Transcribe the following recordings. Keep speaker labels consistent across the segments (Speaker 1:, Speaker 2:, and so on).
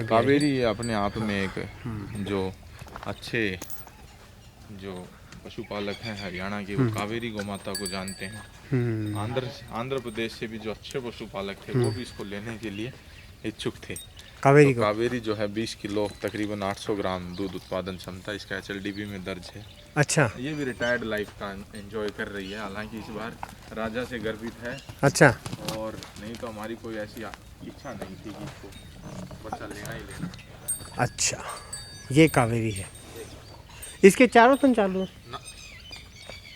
Speaker 1: कावेरी अपने आप में एक जो अच्छे जो पशुपालक हैं हरियाणा के, वो कावेरी गौ माता को जानते हैं। आंध्र प्रदेश से भी जो अच्छे पशुपालक थे वो भी इसको लेने के लिए इच्छुक थे। तो कावेरी जो है 20 किलो तकरीबन 800 ग्राम दूध उत्पादन क्षमता इसका HLDB में दर्ज है।
Speaker 2: अच्छा,
Speaker 1: ये भी रिटायर्ड लाइफ का एंजॉय कर रही है, हालांकि इस बार राजा से गर्वित है।
Speaker 2: अच्छा,
Speaker 1: और नहीं तो हमारी कोई ऐसी इच्छा नहीं थी कि इसको बच्चा लेना ही लेना।
Speaker 2: अच्छा, ये कावेरी है। इसके चारों तन चालू है
Speaker 1: ना,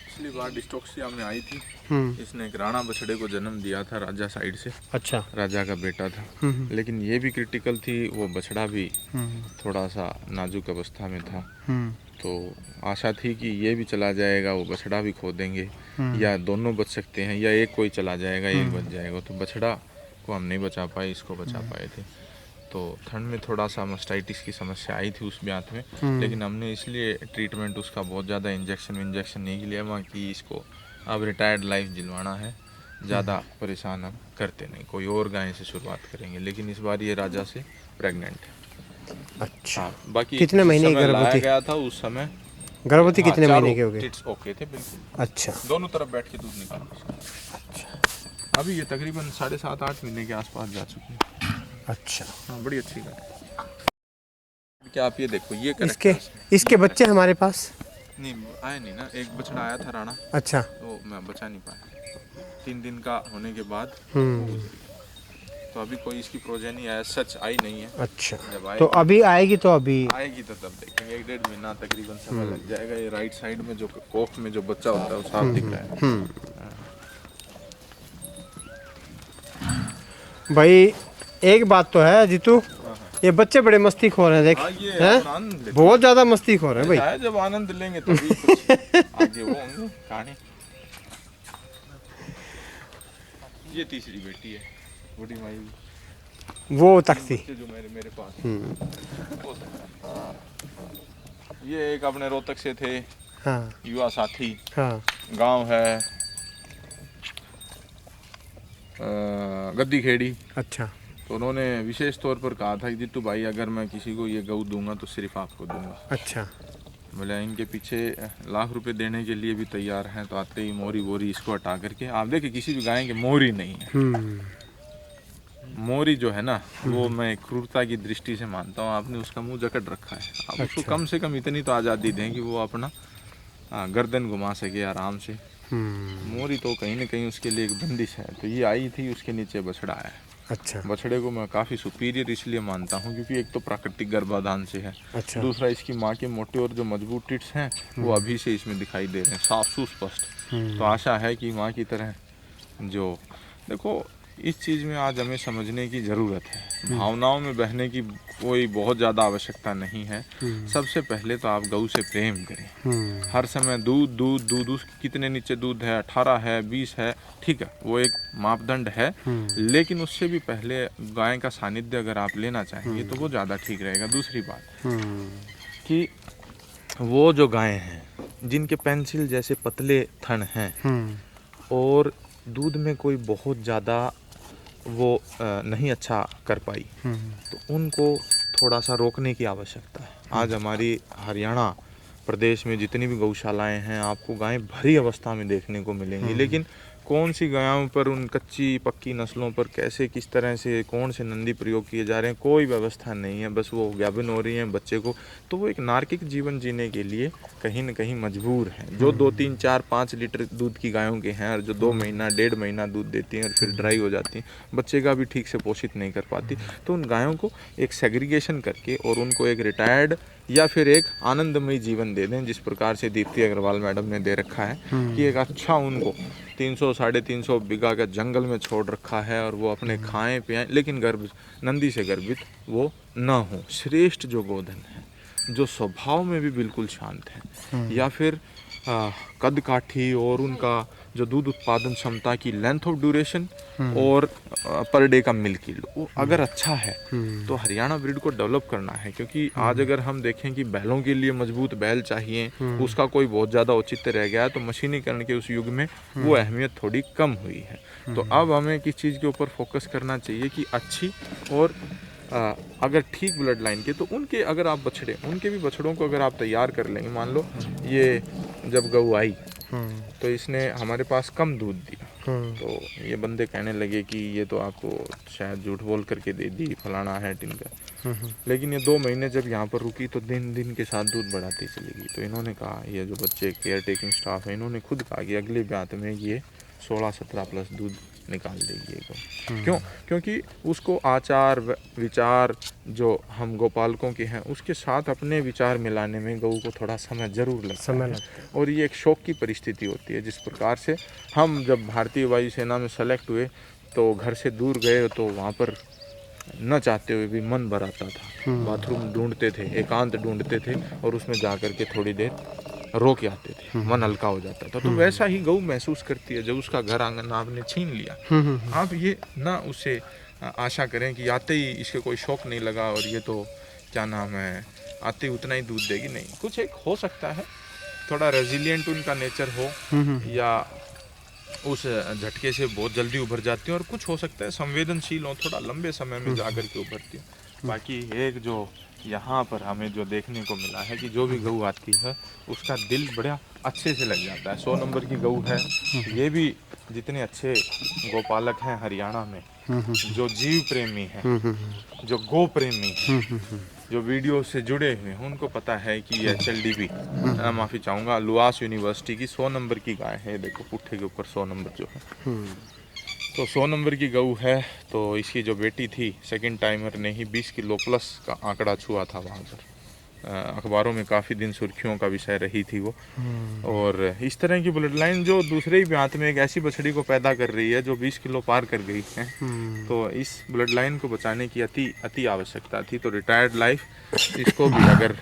Speaker 1: पिछली बार डिस्टोक्सिया में आई थी।
Speaker 2: हम्म।
Speaker 1: इसने एक राणा बछड़े को जन्म दिया था राजा साइड से।
Speaker 2: अच्छा।
Speaker 1: राजा का बेटा था। लेकिन ये भी क्रिटिकल थी, वो बछड़ा भी थोड़ा सा नाजुक अवस्था में था। तो आशा थी कि ये भी चला जाएगा, वो बछड़ा भी खो देंगे, या दोनों बच सकते हैं, या एक कोई चला जाएगा एक बच जाएगा। तो बछड़ा को हम नहीं बचा पाए, इसको बचा पाए थे। तो ठंड में थोड़ा सा मास्टाइटिस की समस्या आई थी उस ब्यात में, लेकिन हमने इसलिए ट्रीटमेंट उसका बहुत ज़्यादा इंजेक्शन नहीं लिया वहाँ की। इसको अब रिटायर्ड लाइफ जिलवाना है, ज़्यादा परेशान हम करते नहीं, कोई और गाय से शुरुआत करेंगे। लेकिन इस बार ये राजा से प्रेग्नेंट है।
Speaker 2: अच्छा।
Speaker 1: हाँ, बाकी
Speaker 2: कितने महीने की
Speaker 1: लाया गया था उस समय
Speaker 2: गर्भवती कितने महीने के हो गए?
Speaker 1: ओके थे बिल्कुल।
Speaker 2: अच्छा,
Speaker 1: दोनों तरफ बैठ के दूध निकाला। अच्छा, अभी ये तकरीबन 7.5-8 महीने के आसपास जा चुकी है।
Speaker 2: अच्छा,
Speaker 1: हाँ, बड़ी अच्छी गाय। क्या आप ये देखो, ये
Speaker 2: इसके बच्चे हमारे पास
Speaker 1: नहीं आए नहीं ना। एक बछड़ा आया था राणा।
Speaker 2: अच्छा।
Speaker 1: वो मैं बचा नहीं पाया, 3 दिन का होने के बाद। तो अभी कोई इसकी प्रोजेनी है सच आई नहीं है।
Speaker 2: अच्छा,
Speaker 1: जब
Speaker 2: तो अभी आएगी तो
Speaker 1: तब देखेंगे। 1-1.5 महीना तकरीबन समय लग जाएगा। ये राइट साइड में जो कोख में जो बच्चा होता है वो साफ दिख रहा है।
Speaker 2: भाई एक बात तो है जीतू, ये बच्चे बड़े मस्ती खोर हैं, देख हैं, बहुत ज्यादा मस्ती खोर हैं भाई।
Speaker 1: जब आनंद लेंगे तभी कुछ आगे वो होंगे कहानी। ये तीसरी बेटी है, बूढ़ी माई
Speaker 2: वो तख्ती
Speaker 1: जो मेरे पास। ये एक अपने रोहतक से थे।
Speaker 2: हाँ।
Speaker 1: युवा साथी।
Speaker 2: हाँ।
Speaker 1: गांव है गद्दी खेड़ी। अच्छा। तो उन्होंने विशेष तौर पर कहा था कि जीतू भाई, अगर मैं किसी को ये गऊ दूंगा तो सिर्फ आपको दूंगा। अच्छा। बोले इनके पीछे लाख रुपए देने के लिए भी तैयार हैं। तो आते ही मोरी वोरी इसको हटा करके, आप देखिए किसी भी गाय के मोरी नहीं है। मोरी जो है ना, वो मैं क्रूरता की दृष्टि से मानता हूँ। आपने उसका मुंह जकड़ रखा है, आप उसको कम से कम इतनी तो आज़ादी दें कि वो अपना गर्दन घुमा सके आराम से। मोरी तो कहीं ना कहीं उसके लिए एक बंदिश है। तो ये आई थी, उसके नीचे बछड़ा है। अच्छा। बछड़े को मैं काफ़ी सुपीरियर इसलिए मानता हूँ क्योंकि एक तो प्राकृतिक गर्भाधान से है। अच्छा। दूसरा, इसकी माँ के मोटे और जो मजबूत टिट्स हैं वो अभी से इसमें दिखाई दे रहे हैं, साफ सुस्पष्ट। तो आशा है कि माँ की तरह जो देखो, इस चीज़ में आज हमें समझने की ज़रूरत है। भावनाओं में बहने की कोई बहुत ज़्यादा आवश्यकता नहीं है। सबसे पहले तो आप गऊ से प्रेम करें। हर समय दूध दूध दूध, उस कितने नीचे दूध है, 18 है, 20 है, ठीक है, वो एक मापदंड है। लेकिन उससे भी पहले गाय का सानिध्य अगर आप लेना चाहेंगे तो वो ज़्यादा ठीक रहेगा। दूसरी बात कि वो जो गायें हैं जिनके पेंसिल जैसे पतले थन हैं और दूध में कोई बहुत ज़्यादा वो नहीं अच्छा कर पाई, तो उनको थोड़ा सा रोकने की आवश्यकता है। आज हमारी हरियाणा प्रदेश में जितनी भी गौशालाएं हैं, आपको गायें भरी अवस्था में देखने को मिलेंगी। लेकिन कौन सी गायों पर, उन कच्ची पक्की नस्लों पर कैसे किस तरह से कौन से नंदी प्रयोग किए जा रहे हैं, कोई व्यवस्था नहीं है। बस वो गाभिन हो रही हैं बच्चे को, तो वो एक नार्किक जीवन जीने के लिए कहीं न कहीं मजबूर हैं। जो 2, 3, 4, 5 लीटर दूध की गायों के हैं और जो 2 महीना 1.5 महीना दूध देती हैं और फिर ड्राई हो जाती हैं, बच्चे का भी ठीक से पोषित नहीं कर पाती। तो उन गायों को एक सेग्रीगेशन करके और उनको एक रिटायर्ड या फिर एक आनंदमयी जीवन दे दें, जिस प्रकार से दीप्ति अग्रवाल मैडम ने दे रखा है कि एक अच्छा उनको 300-350 बीघा का जंगल में छोड़ रखा है और वो अपने खाएं पिएं, लेकिन नंदी से गर्भित वो ना हो। श्रेष्ठ जो गोधन है, जो स्वभाव में भी बिल्कुल शांत है, या फिर कद काठी और उनका जो दूध उत्पादन क्षमता की लेंथ ऑफ ड्यूरेशन और पर डे का मिल्क यील्ड वो अगर अच्छा है तो हरियाणा ब्रीड को डेवलप करना है। क्योंकि आज अगर हम देखें कि बैलों के लिए मजबूत बैल चाहिए, उसका कोई बहुत ज़्यादा औचित्य रह गया है, तो मशीनीकरण के उस युग में वो अहमियत थोड़ी कम हुई है। तो अब हमें किस चीज़ के ऊपर फोकस करना चाहिए कि अच्छी और अगर ठीक ब्लड लाइन के, तो उनके अगर आप बछड़े, उनके भी बछड़ों को अगर आप तैयार कर लेंगे, मान लो ये जब गऊ आई तो इसने हमारे पास कम दूध दिया, तो ये बंदे कहने लगे कि ये तो आपको शायद झूठ बोल करके दे दी, फलाना है टिनका। लेकिन ये 2 महीने जब यहाँ पर रुकी तो दिन दिन के साथ दूध बढ़ाती चली गई। तो इन्होंने कहा, ये जो बच्चे केयर टेकिंग स्टाफ है, इन्होंने खुद कहा कि अगले ब्यात में ये 16-17 प्लस दूध निकाल देगी गौ। क्यों? क्योंकि उसको आचार विचार जो हम गोपालकों के हैं उसके साथ अपने विचार मिलाने में गऊ को थोड़ा समय जरूर लगता है। और ये एक शौक की परिस्थिति होती है। जिस प्रकार से हम जब भारतीय वायुसेना में सेलेक्ट हुए तो घर से दूर गए तो वहाँ पर न चाहते हुए भी मन भर आता था, बाथरूम ढूंढते थे, एकांत ढूंढते थे और उसमें जा कर के थोड़ी देर रो के आते थे, मन हल्का हो जाता था। तो वैसा ही गऊ महसूस करती है जब उसका घर आंगन आपने छीन लिया। आप ये ना उससे आशा करें कि आते ही इसके कोई शौक नहीं लगा और ये तो क्या नाम है आते ही उतना ही दूध देगी, नहीं। कुछ एक हो सकता है, थोड़ा रेजिलिएंट उनका नेचर हो या उस झटके से बहुत जल्दी उभर जाती है, और कुछ हो सकता है संवेदनशील हो, थोड़ा लंबे समय में जाकर के उभरती है। बाकी एक जो यहाँ पर हमें जो देखने को मिला है कि जो भी गऊ आती है उसका दिल बड़ा अच्छे से लग जाता है। 100 नंबर की गऊ है। ये भी जितने अच्छे गोपालक हैं हरियाणा में, जो जीव प्रेमी हैं, जो गो प्रेमी हैं, जो वीडियो से जुड़े हुए हैं, उनको पता है कि ये HLDB, माफ़ी चाहूँगा, लुआस यूनिवर्सिटी की 100 नंबर की गाय है। देखो पुट्ठे के ऊपर 100 नंबर जो है, तो 100 नंबर की गऊ है। तो इसकी जो बेटी थी, सेकंड टाइमर ने ही 20 किलो प्लस का आंकड़ा छुआ था वहाँ पर। अखबारों में काफ़ी दिन सुर्खियों का विषय रही थी वो। और इस तरह की ब्लड लाइन जो दूसरे ही ब्यात में एक ऐसी बछड़ी को पैदा कर रही है जो 20 किलो पार कर गई है, तो इस ब्लड लाइन को बचाने की अति आवश्यकता थी। तो रिटायर्ड लाइफ इसको भी, अगर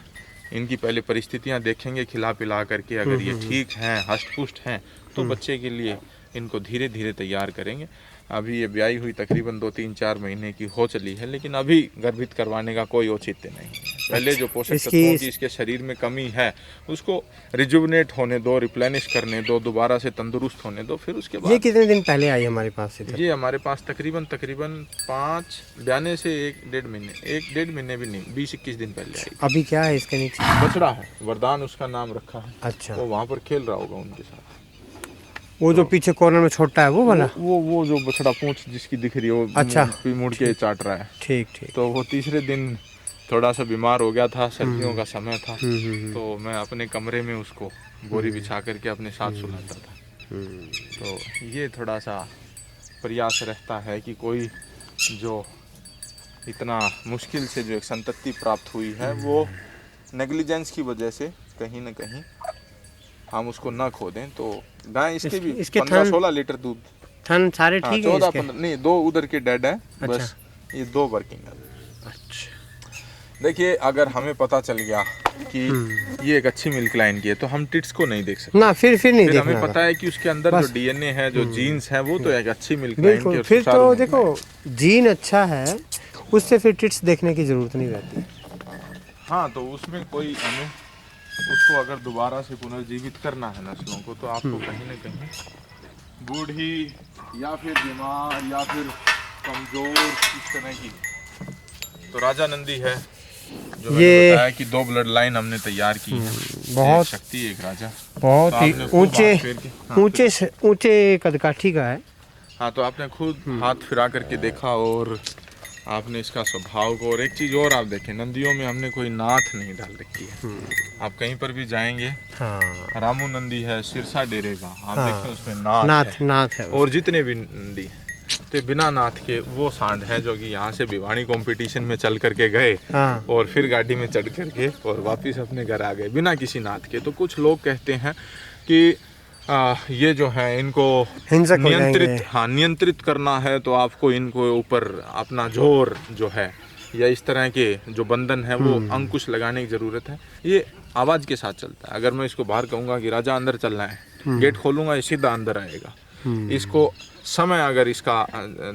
Speaker 1: इनकी पहले परिस्थितियाँ देखेंगे खिला पिला करके, अगर ये ठीक हैं, हष्ट पुष्ट हैं, तो बच्चे के लिए इनको धीरे धीरे तैयार करेंगे। अभी ये ब्याई हुई तकरीबन 2-3-4 महीने की हो चली है, लेकिन अभी गर्भित करवाने का कोई औचित्य नहीं है। पहले जो पोषक तत्वों की इसके शरीर में कमी है उसको रिजुवनेट होने दो, रिप्लेनिश करने दो, दोबारा से तंदुरुस्त होने दो, फिर उसके बाद।
Speaker 2: ये कितने दिन पहले आई हमारे पास?
Speaker 1: ये हमारे पास तकरीबन 5 ब्याने से 1-1.5 महीने भी नहीं, 20-21 दिन पहले आई।
Speaker 2: अभी क्या है इसके नीचे?
Speaker 1: बछड़ा है, वरदान उसका नाम रखा है।
Speaker 2: अच्छा,
Speaker 1: वो वहाँ पर खेल रहा होगा उनके साथ।
Speaker 2: वो जो पीछे कॉर्नर में छोटा है वो वाला?
Speaker 1: वो जो बछड़ा पूंछ जिसकी दिख रही है वो,
Speaker 2: अच्छा,
Speaker 1: मुड़ के चाट रहा है।
Speaker 2: ठीक।
Speaker 1: तो वो तीसरे दिन थोड़ा सा बीमार हो गया था, सर्दियों का समय था, तो मैं अपने कमरे में उसको बोरी बिछा करके अपने साथ सुलाता था। तो ये थोड़ा सा प्रयास रहता है कि कोई जो इतना मुश्किल से जो एक संतति प्राप्त हुई है वो नेग्लिजेंस की वजह से कहीं ना कहीं हम उसको ना खो दें। तो गाय इसके भी 15-16 लीटर दूध,
Speaker 2: थन सारे ठीक है?
Speaker 1: 14-15 नहीं, 2 उधर के डेड है।
Speaker 2: अच्छा।
Speaker 1: बस ये 2 वर्किंग है।
Speaker 2: अच्छा,
Speaker 1: देखिए, अगर हमें पता चल गया कि ये एक अच्छी मिल्क लाइन की है तो हम टिट्स को नहीं देख सकते
Speaker 2: ना, फिर नहीं
Speaker 1: फिर
Speaker 2: देखना।
Speaker 1: हमें पता है कि उसके अंदर जो DNA है, जो जीन्स है, वो तो एक अच्छी मिल्क लाइन की।
Speaker 2: फिर तो देखो, जीन अच्छा है, उससे फिर टिट्स देखने की जरूरत नहीं रहती।
Speaker 1: हाँ, तो उसमें कोई हमें उसको अगर दोबारा से पुनर्जीवित करना है नस्लों को, तो आपको कहीं ना कहीं बूढ़ी या फिर बीमार या फिर कमजोर इस तरह की। तो राजा नंदी है जो मैंने बताया कि 2 ब्लड लाइन हमने तैयार की है। बहुत शक्ति, एक राजा,
Speaker 2: बहुत ही ऊंचे कदकाठी का है।
Speaker 1: हाँ, तो आपने खुद हाथ फिरा करके देखा और आपने इसका स्वभाव को, और एक चीज और आप देखें, नंदियों में हमने कोई नाथ नहीं डाल रखी है। आप कहीं पर भी जाएंगे, हाँ, रामू नंदी है सिरसा डेरे का, आप देखें उसमें नाथ है। और जितने भी नंदी हैं तो बिना नाथ के वो सांड है जो कि यहाँ से भिवानी कंपटीशन में चल करके गए, हाँ, और फिर गाड़ी में चढ़ करके और वापिस अपने घर आ गए बिना किसी नाथ के। तो कुछ लोग कहते हैं कि ये जो है इनको नियंत्रित करना है, तो आपको इनको ऊपर अपना जोर जो है या इस तरह के जो बंधन है वो अंकुश लगाने की जरूरत है। ये आवाज के साथ चलता है। अगर मैं इसको बाहर कहूँगा कि राजा अंदर चलना है, गेट खोलूंगा, ये सीधा अंदर आएगा। इसको समय अगर इसका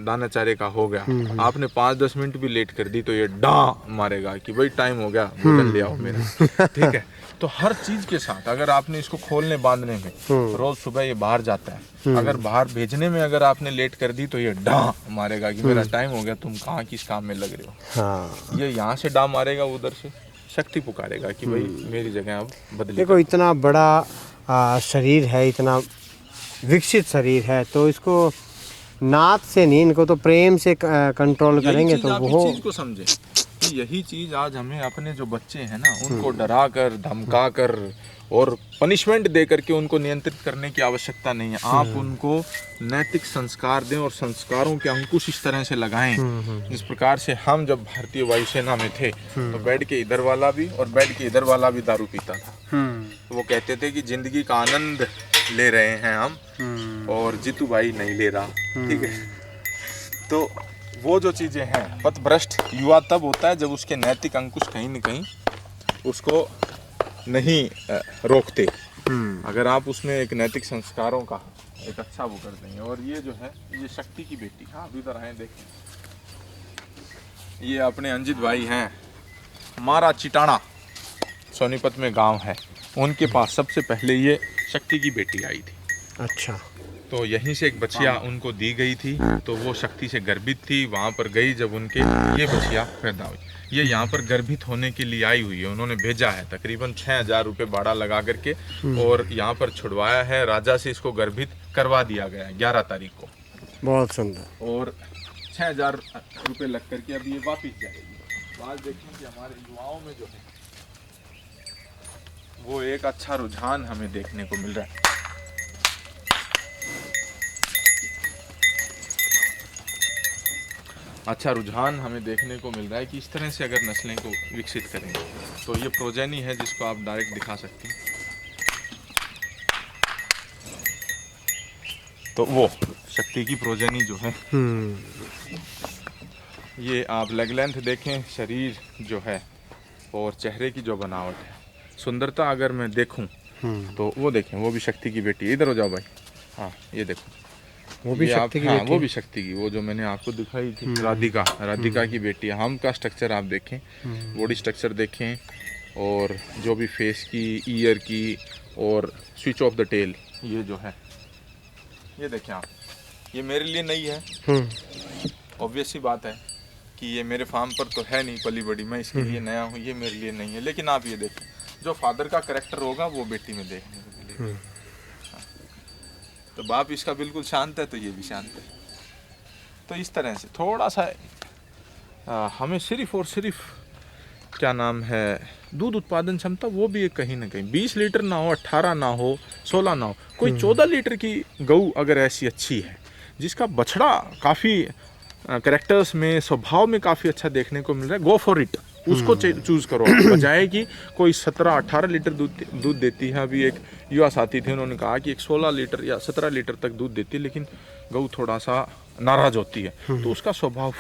Speaker 1: दाना चारे का हो गया, आपने 5-10 मिनट भी लेट कर दी तो ये डा मारेगा कि भाई टाइम हो गया, भोजन ले आओ मेरा। ठीक है, तो हर चीज के साथ अगर आपने इसको खोलने बांधने में, रोज सुबह ये बाहर जाता है, अगर बाहर भेजने में अगर आपने लेट कर दी तो ये डा मारेगा कि मेरा टाइम हो गया, तुम कहाँ किस काम में लग रहे हो।
Speaker 2: हाँ।
Speaker 1: ये यहाँ से डा मारेगा, उधर से शक्ति पुकारेगा कि भाई मेरी जगह अब बदली।
Speaker 2: देखो इतना बड़ा शरीर है, इतना विकसित शरीर है, तो इसको नाथ से नहीं, इनको तो प्रेम से कंट्रोल करेंगे तो वो
Speaker 1: चीज को समझे कि यही चीज आज हमें अपने जो बच्चे हैं ना, उनको डरा कर, धमका कर और पनिशमेंट दे करके उनको नियंत्रित करने की आवश्यकता नहीं है। आप उनको नैतिक संस्कार दें और संस्कारों के अंकुश इस तरह से लगाएं जिस प्रकार से हम जब भारतीय वायुसेना में थे तो बेड के इधर वाला भी और बेड के इधर वाला भी दारू पीता था। तो वो कहते थे कि जिंदगी का आनंद ले रहे हैं हम और जीतू भाई नहीं ले रहा। ठीक है, तो वो जो चीजें हैं, पथभ्रष्ट युवा तब होता है जब उसके नैतिक अंकुश कहीं न कहीं उसको नहीं रोकते। अगर आप उसमें एक नैतिक संस्कारों का एक अच्छा वो कर देंगे। और ये जो है, ये शक्ति की बेटी, हाँ अभी इधर आए देखें, ये अपने अंजित भाई हैं, मारा चिटाना सोनीपत में गांव है, उनके पास सबसे पहले ये शक्ति की बेटी आई थी।
Speaker 2: अच्छा,
Speaker 1: तो यहीं से एक बच्चिया उनको दी गई थी, तो वो शक्ति से गर्भित थी, वहाँ पर गई जब उनके ये बच्चिया पैदा हुई। ये यहाँ पर गर्भित होने के लिए आई हुई है, उन्होंने भेजा है तकरीबन 6,000 रुपये भाड़ा लगा करके और यहाँ पर छुड़वाया है, राजा से इसको गर्भित करवा दिया गया है 11 तारीख को।
Speaker 2: बहुत सुंदर।
Speaker 1: और 6,000 रुपये लग करके अब ये वापिस जाएगी। बात देखें कि हमारे युवाओं में जो है वो एक अच्छा रुझान हमें देखने को मिल रहा है। अच्छा रुझान हमें देखने को मिल रहा है कि इस तरह से अगर नस्लें को विकसित करेंगे तो ये प्रोजेनी है जिसको आप डायरेक्ट दिखा सकते हैं। तो वो शक्ति की प्रोजेनी जो है, ये आप लेग लेंथ देखें, शरीर जो है और चेहरे की जो बनावट है, सुंदरता अगर मैं देखूं तो वो देखें, वो भी शक्ति की बेटी। इधर हो जाओ भाई, हाँ ये देखो,
Speaker 2: वो भी शक्ति की
Speaker 1: हाँ
Speaker 2: बेटी।
Speaker 1: वो भी शक्ति की, वो जो मैंने आपको दिखाई थी राधिका की बेटी। हम का स्ट्रक्चर आप देखें, बॉडी स्ट्रक्चर देखें और जो भी फेस की, ईयर की और स्विच ऑफ द टेल, ये जो है ये देखें आप। ये मेरे लिए नहीं है, ऑब्वियस सी बात है कि ये मेरे फार्म पर तो है नहीं पली बड़ी, मैं इसके लिए नया हूँ, ये मेरे लिए नहीं है। लेकिन आप ये देखें, जो फादर का कैरेक्टर होगा वो बेटी में देखने को मिलेगा। तो बाप इसका बिल्कुल शांत है तो ये भी शांत है। तो इस तरह से थोड़ा सा हमें सिर्फ और सिर्फ क्या नाम है, दूध उत्पादन क्षमता वो भी कहीं ना कहीं 20 लीटर ना हो, 18 ना हो, 16 ना हो, कोई 14 लीटर की गऊ अगर ऐसी अच्छी है जिसका बछड़ा काफ़ी कैरेक्टर्स में, स्वभाव में काफ़ी अच्छा देखने को मिल रहा है, गो फॉर इट, उसको चूज करो, बजाय कि कोई 17-18 लीटर दूध देती है। अभी एक युवा साथी थे, उन्होंने कहा कि एक 16 लीटर या 17 लीटर तक दूध देती है, लेकिन गऊ थोड़ा सा नाराज होती है तो उसका स्वभाव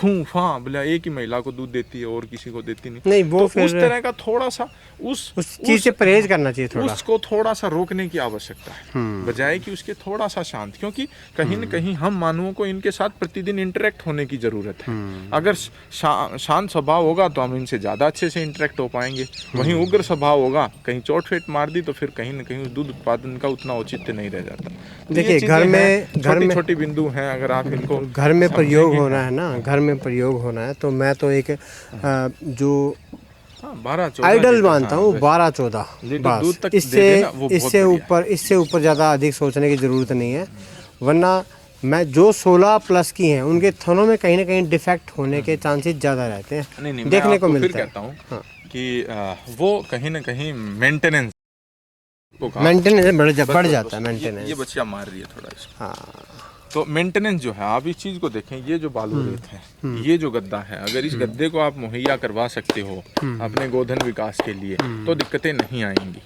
Speaker 1: बोला एक ही महिला को दूध देती है और किसी को देती नहीं
Speaker 2: वो
Speaker 1: तो
Speaker 2: फिर
Speaker 1: उस तरह का थोड़ा सा उस
Speaker 2: चीज से परहेज करना चाहिए, थोड़ा
Speaker 1: उसको थोड़ा सा रोकने की आवश्यकता है, बजाय कि उसके थोड़ा सा शांत, क्योंकि कहीं न कहीं हम मानवों को इनके साथ प्रतिदिन इंटरेक्ट होने की जरूरत है। अगर शांत स्वभाव होगा तो हम इनसे ज्यादा अच्छे से इंटरेक्ट हो पाएंगे, वहीं उग्र स्वभाव होगा, कहीं चोट फेट मार दी तो फिर कहीं न कहीं दूध उत्पादन का उतना औचित्य नहीं रह जाता।
Speaker 2: देखिए घर में
Speaker 1: छोटी बिंदु हैं, अगर आप इनको
Speaker 2: घर में प्रयोग होना है ना, घर में प्रयोग होना है तो मैं तो एक जो
Speaker 1: 12-14
Speaker 2: आइडल मानता हूँ 12-14
Speaker 1: दूध तक
Speaker 2: इससे ऊपर ज़्यादा अधिक सोचने की ज़रूरत नहीं है। वरना मैं जो 16 प्लस की हैं उनके थनों में कहीं ना कहीं डिफेक्ट होने के चांसेस ज़्यादा रहते हैं,
Speaker 1: नहीं,
Speaker 2: देखने को मिलता है।
Speaker 1: कहता हूँ कि वो कहीं ना कहीं मेंटेनेंस
Speaker 2: बढ़ जाता है, मेंटेनेंस।
Speaker 1: ये बच्चियां मार रही है थोड़ा इसको।
Speaker 2: हाँ,
Speaker 1: तो मेंटेनेंस जो है, आप इस चीज को देखें, ये जो बालू रेत है, ये जो गद्दा है, अगर इस गद्दे को आप मुहैया करवा सकते हो अपने गोधन विकास के लिए तो दिक्कतें नहीं आएंगी।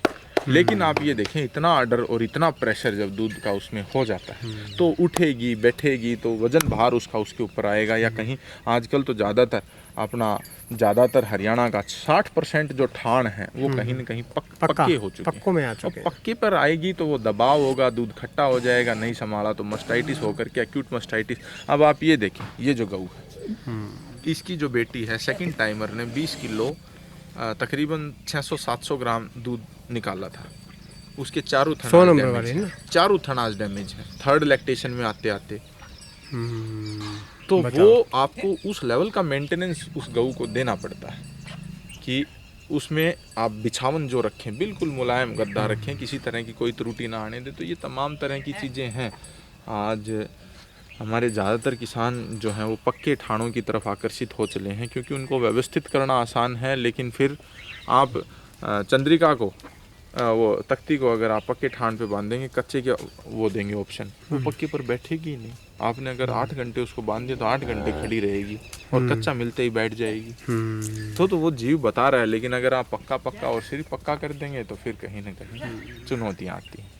Speaker 1: लेकिन आप ये देखें, इतना ऑर्डर और इतना प्रेशर जब दूध का उसमें हो जाता है तो उठेगी बैठेगी तो वजन भार उसका उसके ऊपर आएगा। या कहीं आजकल तो ज़्यादातर अपना ज़्यादातर हरियाणा का 60% जो ठाण है वो कहीं न कहीं पक्के हो चुके
Speaker 2: पक्कों में आ
Speaker 1: हैं।
Speaker 2: चुके
Speaker 1: और पक्के पर आएगी तो वो दबाव होगा, दूध खट्टा हो जाएगा, नहीं संभाला तो मस्टाइटिस होकर के एक्यूट मस्टाइटिस। अब आप ये देखें, ये जो गऊ है, इसकी जो बेटी है सेकंड टाइमर ने 20 किलो तकरीबन 600-700 ग्राम दूध निकाला था। उसके चारों थन डैमेज है, चारों थन आज डैमेज है, थर्ड लैक्टेशन में आते आते। तो वो आपको उस लेवल का मेंटेनेंस उस गऊ को देना पड़ता है कि उसमें आप बिछावन जो रखें बिल्कुल मुलायम गद्दा रखें, किसी तरह की कोई त्रुटि ना आने दे। तो ये तमाम तरह की चीज़ें हैं। आज हमारे ज़्यादातर किसान जो हैं वो पक्के ठाणों की तरफ आकर्षित हो चले हैं क्योंकि उनको व्यवस्थित करना आसान है। लेकिन फिर आप चंद्रिका को वो तख्ती को अगर आप पक्के ठाण पे बांधेंगे, कच्चे के वो देंगे ऑप्शन, वो पक्के पर बैठेगी ही नहीं। आपने अगर 8 घंटे उसको बांध दिया तो 8 घंटे खड़ी रहेगी और कच्चा मिलते ही बैठ जाएगी। तो वो जीव बता रहा है, लेकिन अगर आप पक्का और सिर्फ पक्का कर देंगे तो फिर कहीं ना कहीं चुनौतियाँ आती हैं।